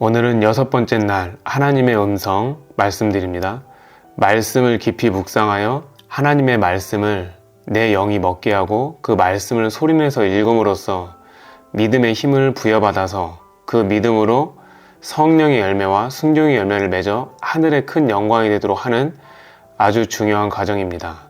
오늘은 6번째 날 하나님의 음성 말씀드립니다. 말씀을 깊이 묵상하여 하나님의 말씀을 내 영이 먹게 하고 그 말씀을 소리내서 읽음으로써 믿음의 힘을 부여받아서 그 믿음으로 성령의 열매와 순종의 열매를 맺어 하늘의 큰 영광이 되도록 하는 아주 중요한 과정입니다.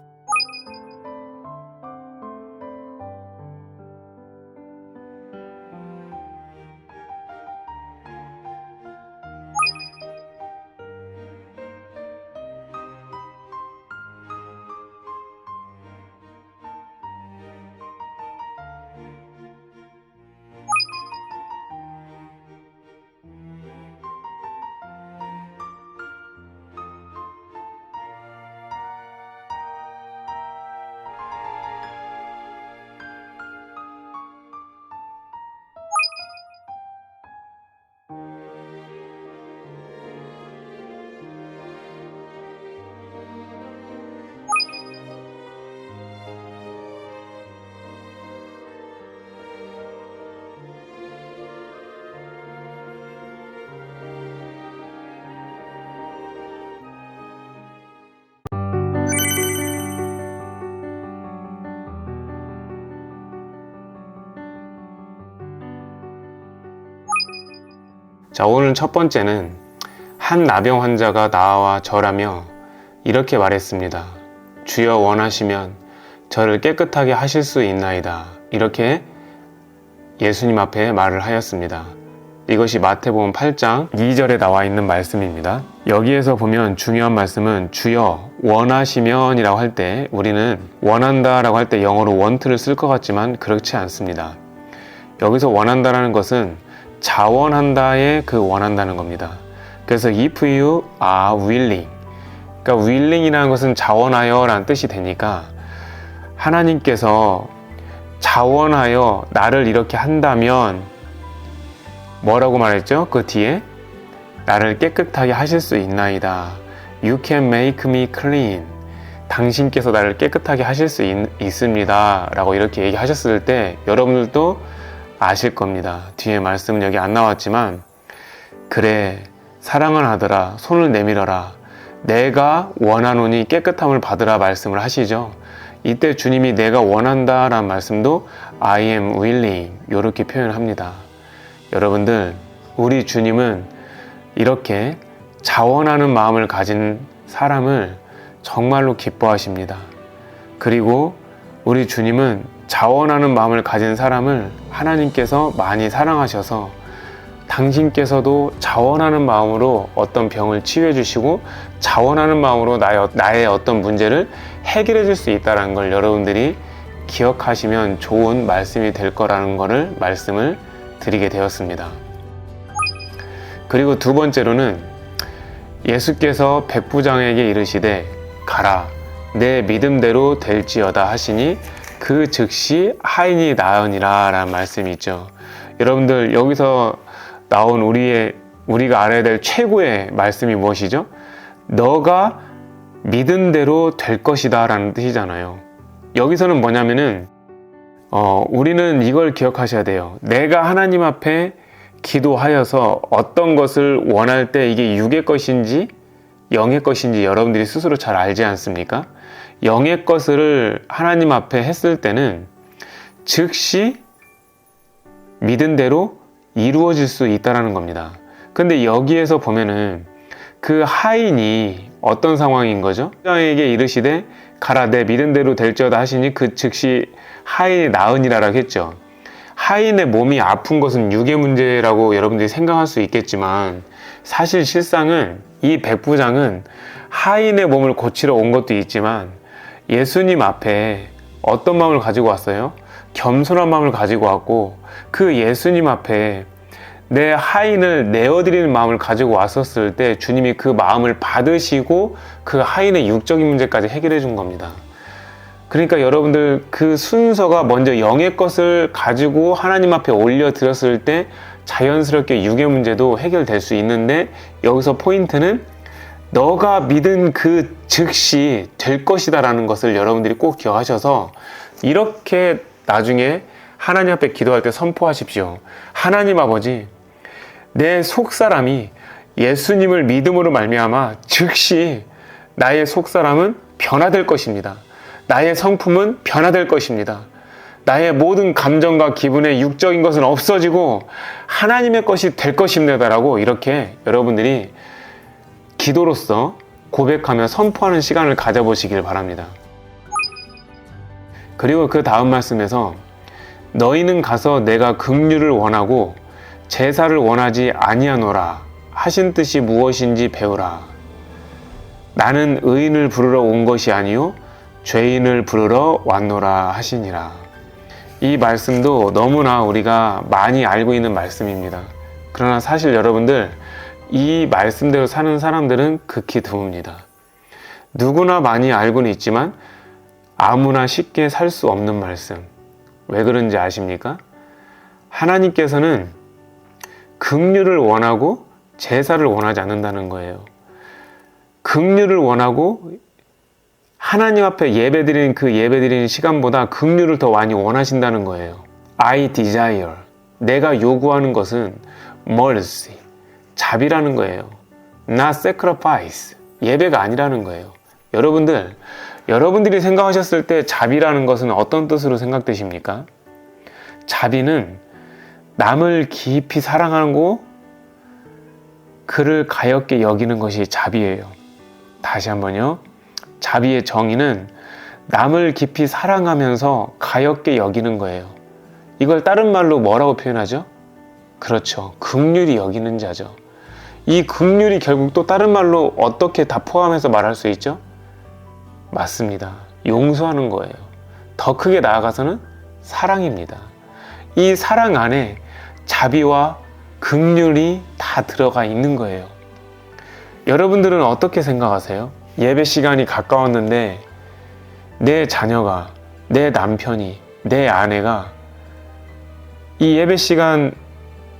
자, 오늘 첫 번째는 한 나병 환자가 나와 절하며 이렇게 말했습니다. 주여 원하시면 저를 깨끗하게 하실 수 있나이다. 이렇게 예수님 앞에 말을 하였습니다. 이것이 마태복음 8장 2절에 나와 있는 말씀입니다. 여기에서 보면 중요한 말씀은 주여 원하시면 이라고 할 때 우리는 원한다 라고 할 때 영어로 want를 쓸 것 같지만 그렇지 않습니다. 여기서 원한다라는 것은 자원한다에 그 원한다는 겁니다. 그래서 if you are willing, 그러니까 willing이라는 것은 자원하여 라는 뜻이 되니까 하나님께서 자원하여 나를 이렇게 한다면 뭐라고 말했죠? 그 뒤에 나를 깨끗하게 하실 수 있나이다. You can make me clean. 당신께서 나를 깨끗하게 하실 수 있습니다 라고 이렇게 얘기하셨을 때 여러분들도 아실 겁니다. 뒤에 말씀은 여기 안 나왔지만 그래 사랑을 하더라 손을 내밀어라 내가 원하노니 깨끗함을 받으라 말씀을 하시죠. 이때 주님이 내가 원한다 라는 말씀도 I am willing 이렇게 표현합니다. 여러분들 우리 주님은 이렇게 자원하는 마음을 가진 사람을 정말로 기뻐하십니다. 그리고 우리 주님은 자원하는 마음을 가진 사람을 하나님께서 많이 사랑하셔서 당신께서도 자원하는 마음으로 어떤 병을 치유해 주시고 자원하는 마음으로 나의 어떤 문제를 해결해 줄 수 있다는 걸 여러분들이 기억하시면 좋은 말씀이 될 거라는 것을 말씀을 드리게 되었습니다. 그리고 두 번째로는 예수께서 백부장에게 이르시되 가라 내 믿음대로 될지어다 하시니 그 즉시 하인이 나으니라 라는 말씀이 있죠. 여러분들 여기서 나온 우리가 알아야 될 최고의 말씀이 무엇이죠? 너가 믿은 대로 될 것이다 라는 뜻이잖아요. 여기서는 뭐냐면은 우리는 이걸 기억하셔야 돼요. 내가 하나님 앞에 기도하여서 어떤 것을 원할 때 이게 육의 것인지 영의 것인지 여러분들이 스스로 잘 알지 않습니까? 영의 것을 하나님 앞에 했을 때는 즉시 믿은 대로 이루어질 수 있다는 겁니다. 근데 여기에서 보면은 그 하인이 어떤 상황인 거죠? 부장에게 이르시되 가라 내 믿은 대로 될지어다 하시니 그 즉시 하인이 나으니라라고 했죠. 하인의 몸이 아픈 것은 육의 문제라고 여러분들이 생각할 수 있겠지만 사실 실상은 이 백부장은 하인의 몸을 고치러 온 것도 있지만 예수님 앞에 어떤 마음을 가지고 왔어요? 겸손한 마음을 가지고 왔고 그 예수님 앞에 내 하인을 내어드리는 마음을 가지고 왔었을 때 주님이 그 마음을 받으시고 그 하인의 육적인 문제까지 해결해 준 겁니다. 그러니까 여러분들 그 순서가 먼저 영의 것을 가지고 하나님 앞에 올려드렸을 때 자연스럽게 육의 문제도 해결될 수 있는데 여기서 포인트는 너가 믿은 그 즉시 될 것이다 라는 것을 여러분들이 꼭 기억하셔서 이렇게 나중에 하나님 앞에 기도할 때 선포하십시오. 하나님 아버지, 내 속사람이 예수님을 믿음으로 말미암아 즉시 나의 속사람은 변화될 것입니다. 나의 성품은 변화될 것입니다. 나의 모든 감정과 기분의 육적인 것은 없어지고 하나님의 것이 될 것입니다라고 이렇게 여러분들이 기도로서 고백하며 선포하는 시간을 가져보시길 바랍니다. 그리고 그 다음 말씀에서 너희는 가서 내가 긍휼을 원하고 제사를 원하지 아니하노라 하신 뜻이 무엇인지 배우라. 나는 의인을 부르러 온 것이 아니요 죄인을 부르러 왔노라 하시니라. 이 말씀도 너무나 우리가 많이 알고 있는 말씀입니다. 그러나 사실 여러분들 이 말씀대로 사는 사람들은 극히 드뭅니다. 누구나 많이 알고는 있지만 아무나 쉽게 살 수 없는 말씀. 왜 그런지 아십니까? 하나님께서는 긍휼을 원하고 제사를 원하지 않는다는 거예요. 긍휼을 원하고 하나님 앞에 예배드리는 그 예배드리는 시간보다 긍휼을 더 많이 원하신다는 거예요. I desire. 내가 요구하는 것은 mercy. 자비라는 거예요. Not sacrifice. 예배가 아니라는 거예요. 여러분들이 생각하셨을 때 자비라는 것은 어떤 뜻으로 생각되십니까? 자비는 남을 깊이 사랑하고 그를 가엾게 여기는 것이 자비예요. 다시 한번요. 자비의 정의는 남을 깊이 사랑하면서 가엾게 여기는 거예요. 이걸 다른 말로 뭐라고 표현하죠? 그렇죠. 긍휼히 여기는 자죠. 이 긍휼이 결국 또 다른 말로 어떻게 다 포함해서 말할 수 있죠? 맞습니다. 용서하는 거예요. 더 크게 나아가서는 사랑입니다. 이 사랑 안에 자비와 긍휼이 다 들어가 있는 거예요. 여러분들은 어떻게 생각하세요? 예배 시간이 가까웠는데 내 자녀가, 내 남편이, 내 아내가 이 예배 시간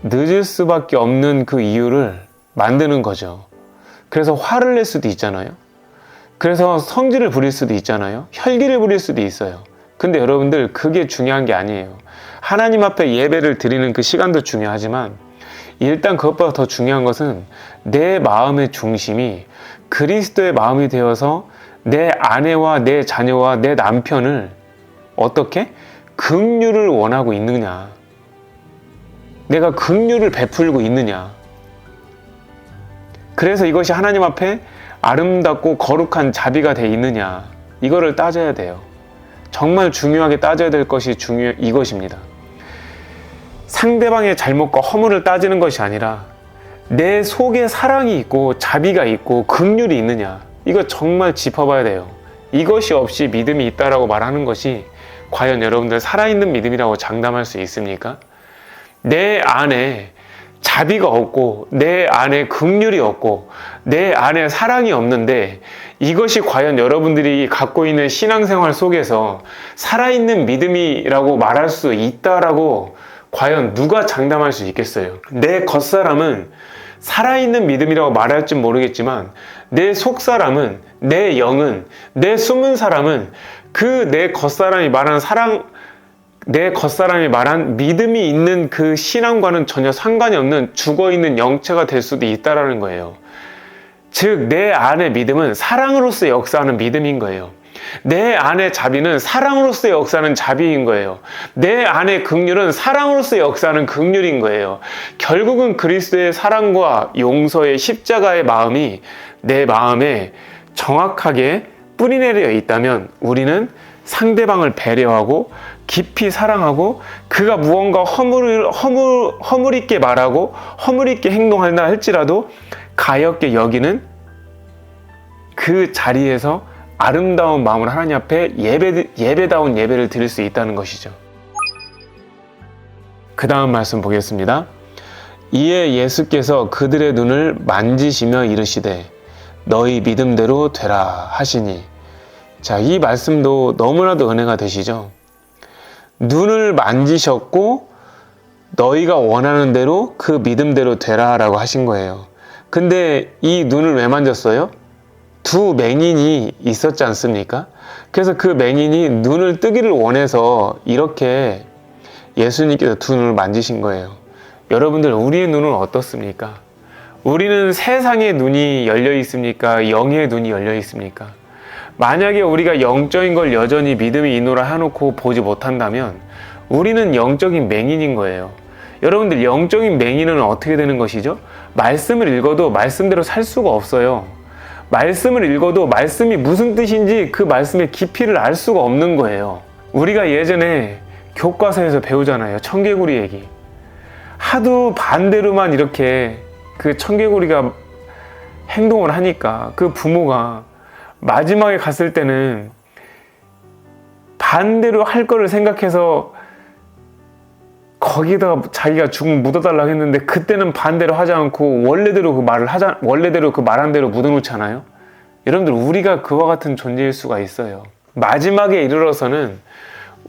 늦을 수밖에 없는 그 이유를 만드는 거죠. 그래서 화를 낼 수도 있잖아요. 그래서 성질을 부릴 수도 있잖아요. 혈기를 부릴 수도 있어요. 근데 여러분들 그게 중요한 게 아니에요. 하나님 앞에 예배를 드리는 그 시간도 중요하지만 일단 그것보다 더 중요한 것은 내 마음의 중심이 그리스도의 마음이 되어서 내 아내와 내 자녀와 내 남편을 어떻게? 긍휼을 원하고 있느냐. 내가 긍휼을 베풀고 있느냐. 그래서 이것이 하나님 앞에 아름답고 거룩한 자비가 돼 있느냐. 이거를 따져야 돼요. 정말 중요하게 따져야 될 것이 이것입니다. 상대방의 잘못과 허물을 따지는 것이 아니라 내 속에 사랑이 있고 자비가 있고 긍휼이 있느냐. 이거 정말 짚어봐야 돼요. 이것이 없이 믿음이 있다라고 말하는 것이 과연 여러분들 살아있는 믿음이라고 장담할 수 있습니까? 내 안에 자비가 없고 내 안에 긍휼이 없고 내 안에 사랑이 없는데 이것이 과연 여러분들이 갖고 있는 신앙생활 속에서 살아있는 믿음이라고 말할 수 있다라고 과연 누가 장담할 수 있겠어요? 내 겉사람은 살아있는 믿음이라고 말할지 모르겠지만 내 속사람은, 내 영은, 내 숨은 사람은 그 내 겉사람이 말하는 사랑, 내 겉사람이 말한 믿음이 있는 그 신앙과는 전혀 상관이 없는 죽어있는 영체가 될 수도 있다는 거예요. 즉, 내 안의 믿음은 사랑으로서 역사하는 믿음인 거예요. 내 안의 자비는 사랑으로서 역사하는 자비인 거예요. 내 안의 긍휼은 사랑으로서 역사하는 긍휼인 거예요. 결국은 그리스도의 사랑과 용서의 십자가의 마음이 내 마음에 정확하게 뿌리내려 있다면 우리는 상대방을 배려하고 깊이 사랑하고 그가 무언가 허물 있게 말하고 허물 있게 행동한다 할지라도 가엾게 여기는 그 자리에서 아름다운 마음을 하나님 앞에 예배다운 예배를 드릴 수 있다는 것이죠. 그 다음 말씀 보겠습니다. 이에 예수께서 그들의 눈을 만지시며 이르시되 너희 믿음대로 되라 하시니. 자, 이 말씀도 너무나도 은혜가 되시죠. 눈을 만지셨고 너희가 원하는 대로 그 믿음대로 되라 라고 하신 거예요. 근데 이 눈을 왜 만졌어요? 두 맹인이 있었지 않습니까? 그래서 그 맹인이 눈을 뜨기를 원해서 이렇게 예수님께서 두 눈을 만지신 거예요. 여러분들, 우리의 눈은 어떻습니까? 우리는 세상의 눈이 열려 있습니까? 영의 눈이 열려 있습니까? 만약에 우리가 영적인 걸 여전히 믿음이 있노라 해놓고 보지 못한다면 우리는 영적인 맹인인 거예요. 여러분들, 영적인 맹인은 어떻게 되는 것이죠? 말씀을 읽어도 말씀대로 살 수가 없어요. 말씀을 읽어도 말씀이 무슨 뜻인지 그 말씀의 깊이를 알 수가 없는 거예요. 우리가 예전에 교과서에서 배우잖아요. 청개구리 얘기. 하도 반대로만 이렇게 그 청개구리가 행동을 하니까 그 부모가 마지막에 갔을 때는 반대로 할 거를 생각해서 거기다가 자기가 죽음 묻어달라고 했는데 그때는 반대로 하지 않고 원래대로 그 말한 대로 묻어놓잖아요. 여러분들, 우리가 그와 같은 존재일 수가 있어요. 마지막에 이르러서는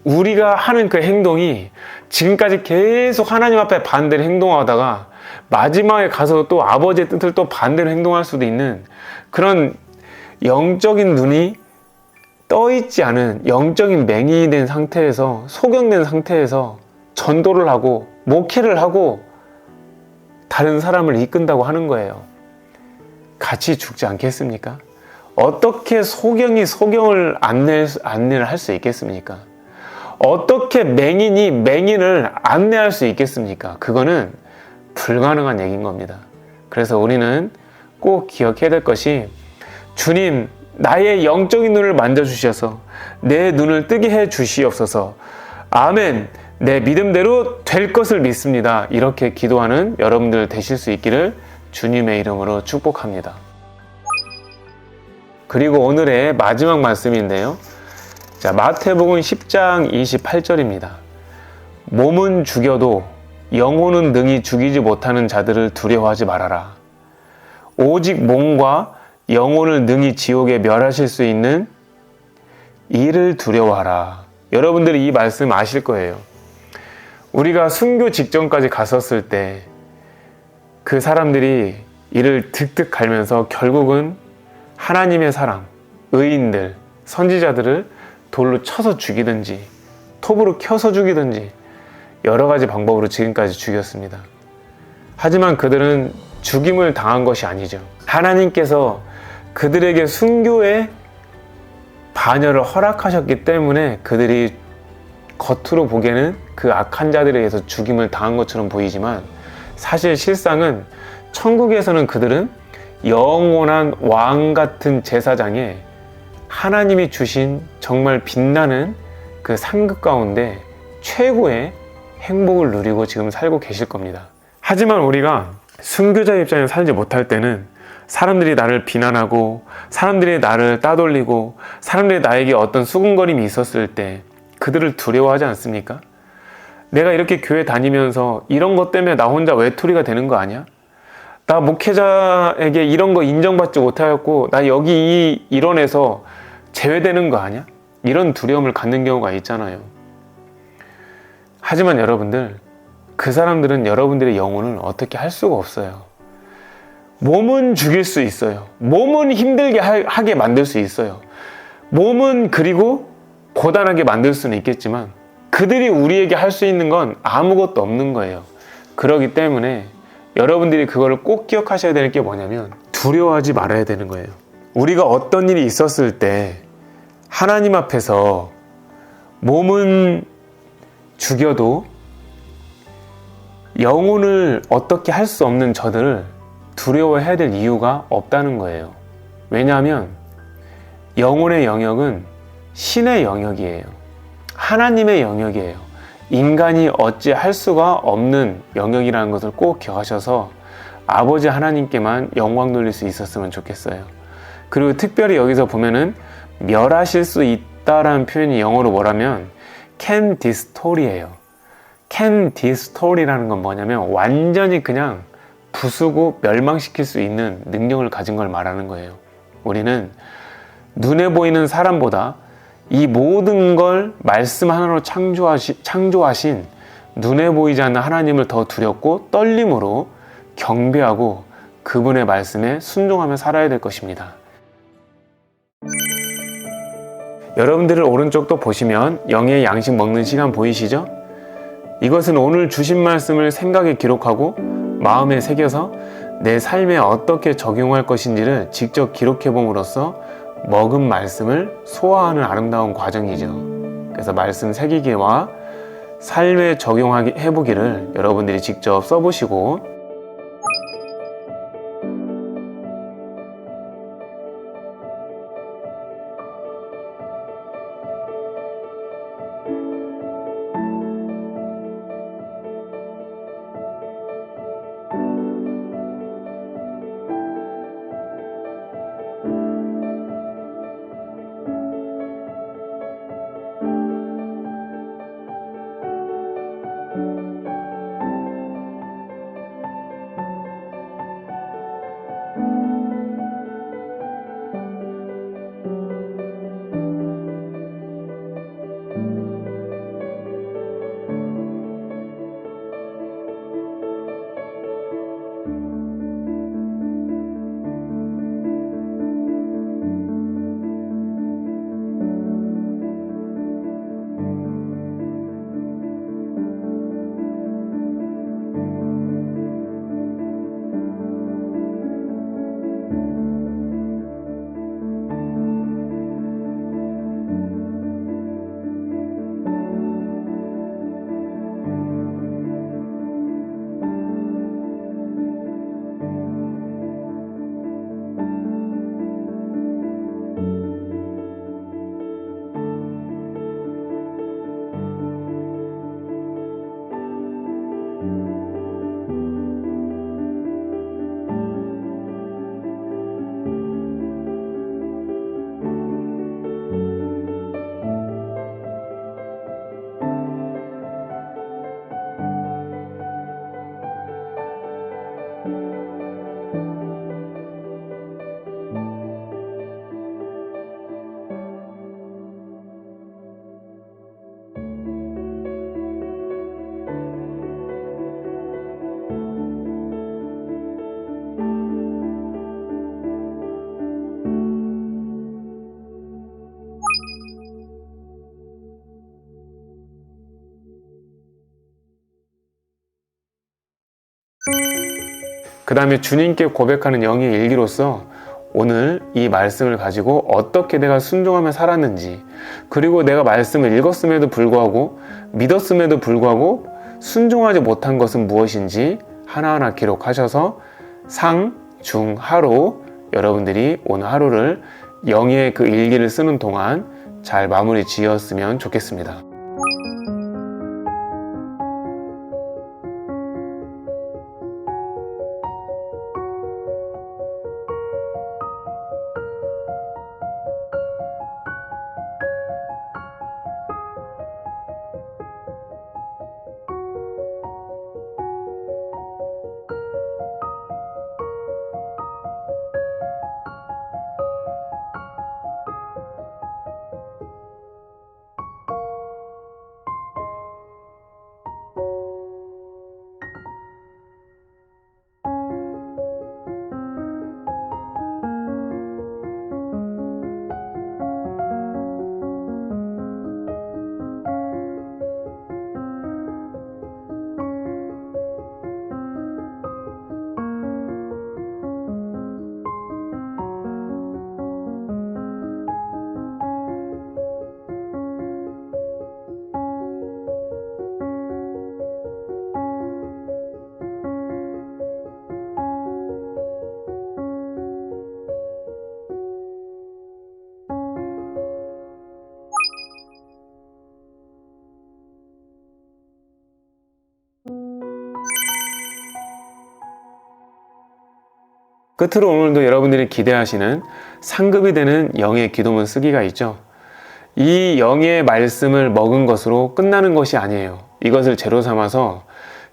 우리가 하는 그 행동이 지금까지 계속 하나님 앞에 반대로 행동하다가 마지막에 가서 또 아버지의 뜻을 또 반대로 행동할 수도 있는 그런 영적인 눈이 떠있지 않은 영적인 맹인이 된 상태에서, 소경된 상태에서 전도를 하고 목회를 하고 다른 사람을 이끈다고 하는 거예요. 같이 죽지 않겠습니까? 어떻게 소경이 소경을 안내를 할 수 있겠습니까? 어떻게 맹인이 맹인을 안내할 수 있겠습니까? 그거는 불가능한 얘기인 겁니다. 그래서 우리는 꼭 기억해야 될 것이, 주님, 나의 영적인 눈을 만져주셔서 내 눈을 뜨게 해 주시옵소서. 아멘. 내 믿음대로 될 것을 믿습니다. 이렇게 기도하는 여러분들 되실 수 있기를 주님의 이름으로 축복합니다. 그리고 오늘의 마지막 말씀인데요. 자, 마태복음 10장 28절입니다. 몸은 죽여도 영혼은 능히 죽이지 못하는 자들을 두려워하지 말아라. 오직 몸과 영혼을 능히 지옥에 멸하실 수 있는 이를 두려워하라. 여러분들이 이 말씀 아실 거예요. 우리가 순교 직전까지 갔었을 때 그 사람들이 이를 득득 갈면서 결국은 하나님의 사람, 의인들, 선지자들을 돌로 쳐서 죽이든지 톱으로 켜서 죽이든지 여러 가지 방법으로 지금까지 죽였습니다. 하지만 그들은 죽임을 당한 것이 아니죠. 하나님께서 그들에게 순교의 반열을 허락하셨기 때문에 그들이 겉으로 보기에는 그 악한 자들에 의해서 죽임을 당한 것처럼 보이지만, 사실 실상은 천국에서는 그들은 영원한 왕 같은 제사장에 하나님이 주신 정말 빛나는 그 상급 가운데 최고의 행복을 누리고 지금 살고 계실 겁니다. 하지만 우리가 순교자 입장에 살지 못할 때는 사람들이 나를 비난하고 사람들이 나를 따돌리고 사람들이 나에게 어떤 수군거림이 있었을 때 그들을 두려워하지 않습니까? 내가 이렇게 교회 다니면서 이런 것 때문에 나 혼자 외톨이가 되는 거 아니야? 나 목회자에게 이런 거 인정받지 못하였고 나 여기 이 일원에서 제외되는 거 아니야? 이런 두려움을 갖는 경우가 있잖아요. 하지만 여러분들, 그 사람들은 여러분들의 영혼을 어떻게 할 수가 없어요. 몸은 죽일 수 있어요. 몸은 힘들게 하게 만들 수 있어요. 몸은 그리고 고단하게 만들 수는 있겠지만 그들이 우리에게 할 수 있는 건 아무것도 없는 거예요. 그렇기 때문에 여러분들이 그거를 꼭 기억하셔야 되는 게 뭐냐면 두려워하지 말아야 되는 거예요. 우리가 어떤 일이 있었을 때 하나님 앞에서 몸은 죽여도 영혼을 어떻게 할 수 없는 저들을 두려워해야 될 이유가 없다는 거예요. 왜냐하면 영혼의 영역은 신의 영역이에요. 하나님의 영역이에요. 인간이 어찌 할 수가 없는 영역이라는 것을 꼭 기억하셔서 아버지 하나님께만 영광 돌릴 수 있었으면 좋겠어요. 그리고 특별히 여기서 보면은 멸하실 수 있다라는 표현이 영어로 뭐라면 can destroy예요. can destroy라는 건 뭐냐면 완전히 그냥 부수고 멸망시킬 수 있는 능력을 가진 걸 말하는 거예요. 우리는 눈에 보이는 사람보다 이 모든 걸 말씀 하나로 창조하신 눈에 보이지 않는 하나님을 더 두렵고 떨림으로 경배하고 그분의 말씀에 순종하며 살아야 될 것입니다. 여러분들을 오른쪽도 보시면 영의 양식 먹는 시간 보이시죠? 이것은 오늘 주신 말씀을 생각에 기록하고 마음에 새겨서 내 삶에 어떻게 적용할 것인지를 직접 기록해 봄으로써 먹은 말씀을 소화하는 아름다운 과정이죠. 그래서 말씀 새기기와 삶에 적용해 보기를 여러분들이 직접 써보시고, 그 다음에 주님께 고백하는 영의 일기로서 오늘 이 말씀을 가지고 어떻게 내가 순종하며 살았는지, 그리고 내가 말씀을 읽었음에도 불구하고 믿었음에도 불구하고 순종하지 못한 것은 무엇인지 하나하나 기록하셔서 상, 중, 하로 여러분들이 오늘 하루를 영의 그 일기를 쓰는 동안 잘 마무리 지었으면 좋겠습니다. 끝으로 오늘도 여러분들이 기대하시는 상급이 되는 영의 기도문 쓰기가 있죠. 이 영의 말씀을 먹은 것으로 끝나는 것이 아니에요. 이것을 재료 삼아서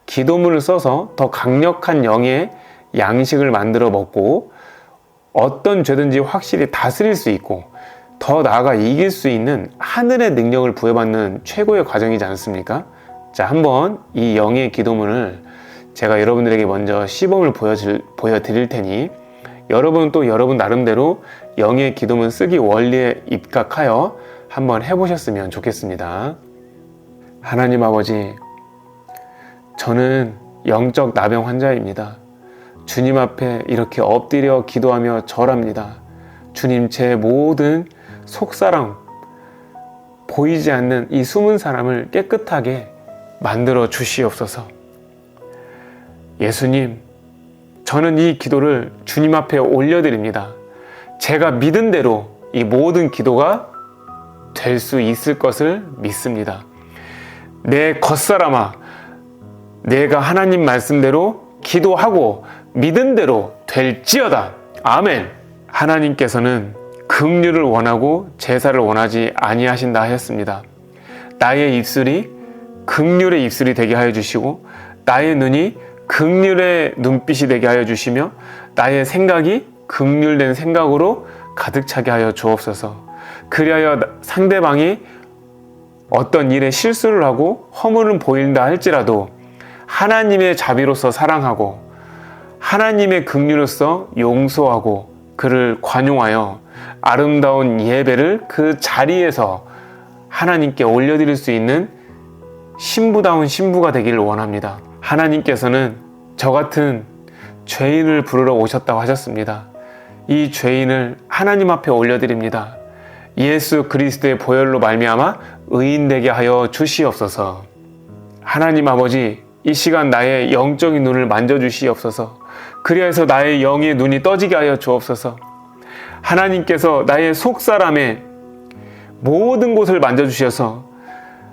기도문을 써서 더 강력한 영의 양식을 만들어 먹고 어떤 죄든지 확실히 다스릴 수 있고 더 나아가 이길 수 있는 하늘의 능력을 부여받는 최고의 과정이지 않습니까? 자, 한번 이 영의 기도문을 제가 여러분들에게 먼저 시범을 보여드릴 테니 여러분은 또 여러분 나름대로 영의 기도문 쓰기 원리에 입각하여 한번 해보셨으면 좋겠습니다. 하나님 아버지, 저는 영적 나병 환자입니다. 주님 앞에 이렇게 엎드려 기도하며 절합니다. 주님, 제 모든 속사람, 보이지 않는 이 숨은 사람을 깨끗하게 만들어 주시옵소서. 예수님, 저는 이 기도를 주님 앞에 올려드립니다. 제가 믿은 대로 이 모든 기도가 될 수 있을 것을 믿습니다. 내 겉사람아, 내가 하나님 말씀대로 기도하고 믿은 대로 될지어다. 아멘. 하나님께서는 긍휼을 원하고 제사를 원하지 아니하신다 하였습니다. 나의 입술이 긍휼의 입술이 되게 하여 주시고, 나의 눈이 긍휼의 눈빛이 되게 하여 주시며, 나의 생각이 긍휼된 생각으로 가득 차게 하여 주옵소서. 그리하여 상대방이 어떤 일에 실수를 하고 허물을 보인다 할지라도 하나님의 자비로서 사랑하고 하나님의 긍휼로서 용서하고 그를 관용하여 아름다운 예배를 그 자리에서 하나님께 올려드릴 수 있는 신부다운 신부가 되기를 원합니다. 하나님께서는 저 같은 죄인을 부르러 오셨다고 하셨습니다. 이 죄인을 하나님 앞에 올려드립니다. 예수 그리스도의 보혈로 말미암아 의인되게 하여 주시옵소서. 하나님 아버지, 이 시간 나의 영적인 눈을 만져주시옵소서. 그리하여서 나의 영의 눈이 떠지게 하여 주옵소서. 하나님께서 나의 속사람의 모든 곳을 만져주셔서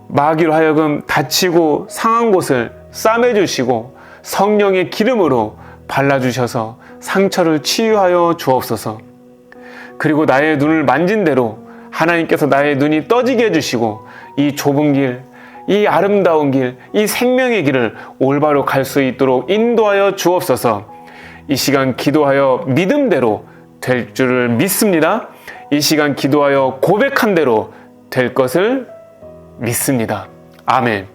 마귀로 하여금 다치고 상한 곳을 싸매주시고 성령의 기름으로 발라주셔서 상처를 치유하여 주옵소서. 그리고 나의 눈을 만진 대로 하나님께서 나의 눈이 떠지게 해주시고 이 좁은 길, 이 아름다운 길, 이 생명의 길을 올바로 갈 수 있도록 인도하여 주옵소서. 이 시간 기도하여 믿음대로 될 줄을 믿습니다. 이 시간 기도하여 고백한 대로 될 것을 믿습니다. 아멘.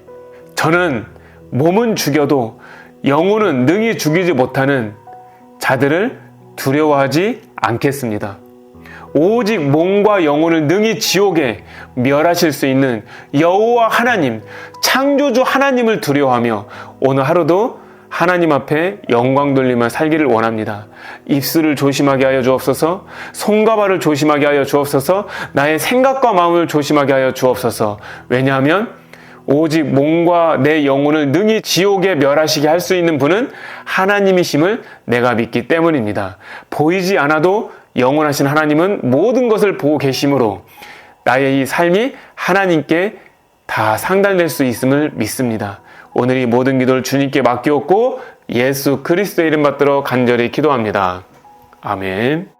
저는 몸은 죽여도 영혼은 능히 죽이지 못하는 자들을 두려워하지 않겠습니다. 오직 몸과 영혼을 능히 지옥에 멸하실 수 있는 여호와 하나님, 창조주 하나님을 두려워하며 오늘 하루도 하나님 앞에 영광 돌리며 살기를 원합니다. 입술을 조심하게 하여 주옵소서. 손과 발을 조심하게 하여 주옵소서. 나의 생각과 마음을 조심하게 하여 주옵소서. 왜냐하면 오직 몸과 내 영혼을 능히 지옥에 멸하시게 할 수 있는 분은 하나님이심을 내가 믿기 때문입니다. 보이지 않아도 영원하신 하나님은 모든 것을 보고 계시므로 나의 이 삶이 하나님께 다 상달될 수 있음을 믿습니다. 오늘 이 모든 기도를 주님께 맡기옵고 예수 그리스도의 이름 받들어 간절히 기도합니다. 아멘.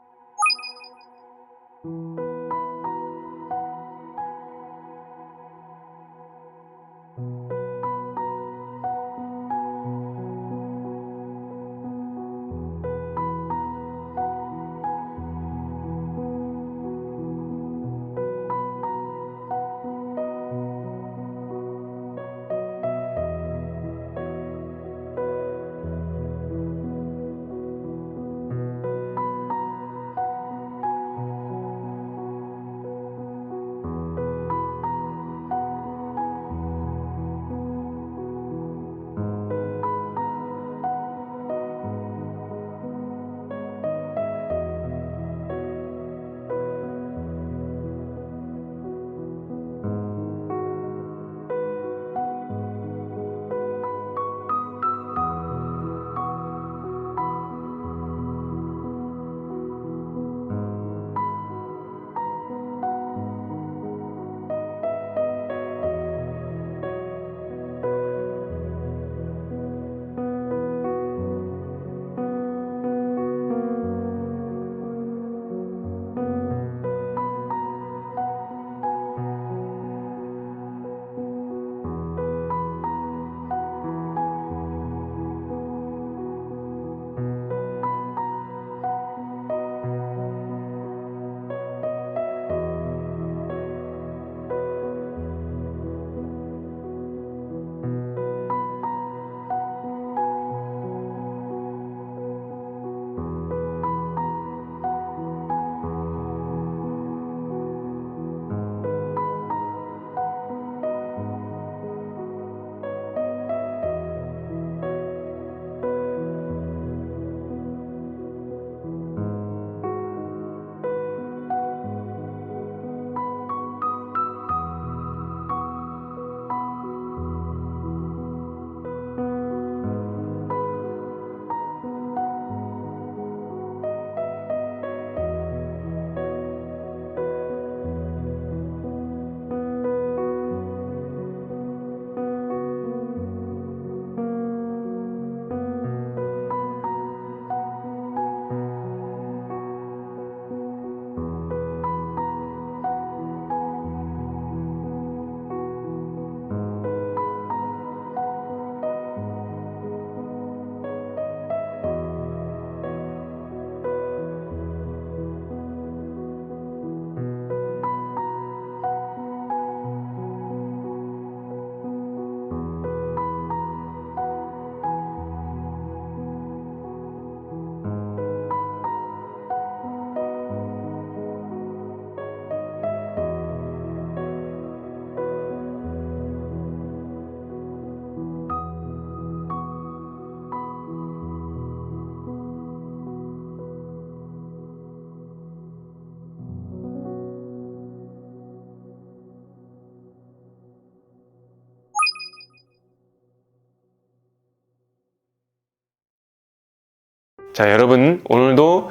자, 여러분 오늘도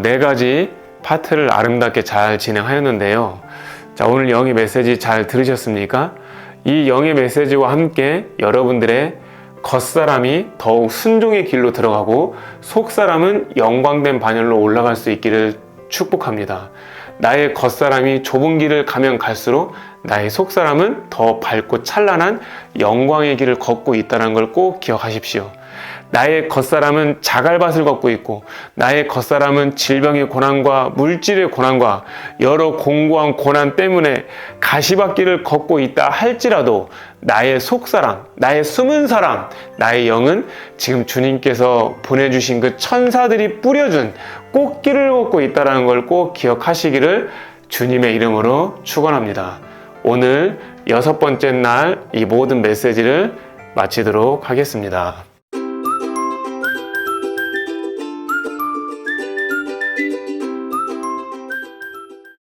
네 가지 파트를 아름답게 잘 진행하였는데요. 자, 오늘 영의 메시지 잘 들으셨습니까? 이 영의 메시지와 함께 여러분들의 겉사람이 더욱 순종의 길로 들어가고 속사람은 영광된 반열로 올라갈 수 있기를 축복합니다. 나의 겉사람이 좁은 길을 가면 갈수록 나의 속사람은 더 밝고 찬란한 영광의 길을 걷고 있다는 걸 꼭 기억하십시오. 나의 겉사람은 자갈밭을 걷고 있고 나의 겉사람은 질병의 고난과 물질의 고난과 여러 공고한 고난 때문에 가시밭길을 걷고 있다 할지라도 나의 속사람, 나의 숨은 사람, 나의 영은 지금 주님께서 보내주신 그 천사들이 뿌려준 꽃길을 걷고 있다는 걸 꼭 기억하시기를 주님의 이름으로 축원합니다. 오늘 6번째 날 이 모든 메시지를 마치도록 하겠습니다.